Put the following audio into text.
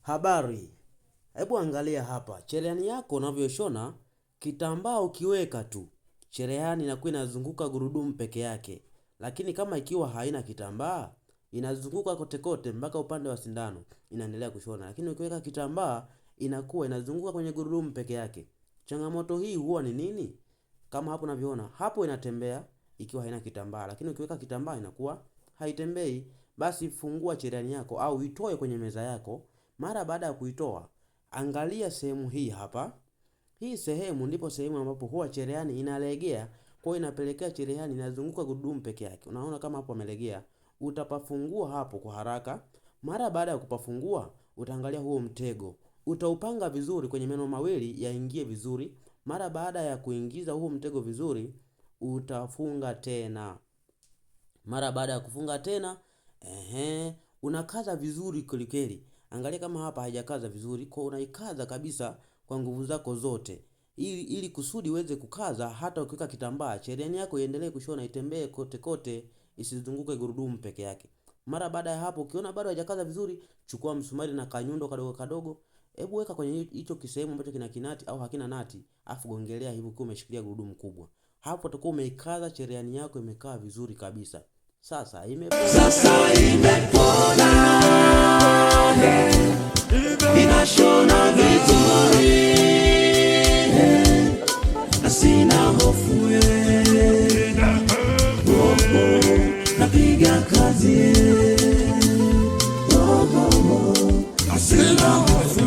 Habari, hebu angalia hapa. Cherehani yako unavyoshona, kitambaa ukiweka tu, cherehani inakuwa inazunguka gurudumu peke yake. Lakini kama ikiwa haina kitambaa, inazunguka kote kote mpaka upande wa sindano, inaendelea kushona. Lakini ukiweka kitambaa, inakuwa inazunguka kwenye gurudumu peke yake. Changamoto hii huwa ni nini? Kama hapo unavyoona, hapo inatembea ikiwa haina kitambaa, lakini ukiweka kitambaa inakuwa haitembei. Basi fungua cherehani yako au itoe kwenye meza yako. Mara baada ya kuitoa, angalia sehemu hii hapa. Hii sehemu ndipo sehemu ambapo huwa cherehani inalegea, kwa hiyo inapelekea cherehani inazunguka gurudumu peke yake. Unaona kama hapo amelegea, utapafungua hapo kwa haraka. Mara baada ya kupafungua, utaangalia huo mtego. Utaupanga vizuri kwenye meno mawili yaingie vizuri. Mara baada ya kuingiza huo mtego vizuri, utafunga tena. Mara baada ya kufunga tena, unakaza vizuri kweli. Angalia kama hapa haijakaza vizuri, kwa unaikaza kabisa kwa nguvu zako zote. Ili kusudi uweze kukaza hata ukiweka kitambaa, cherehani yako iendelee kushona, itembee kote kote, isizunguke gurudumu peke yake. Mara baada ya hapo ukiona bado haijakaza vizuri, chukua msumari na kanyundo kadogo kadogo. Hebu weka kwenye hicho kisehemu ambacho kina kinati au hakina nati, afu gongelea hivi kwa umeshikilia gurudumu kubwa. Hapo utakuwa umeikaza cherehani yako imekaa vizuri kabisa. Sasa imepona. Inashona vizuri. Sina hofu napiga kazi. Sina hofu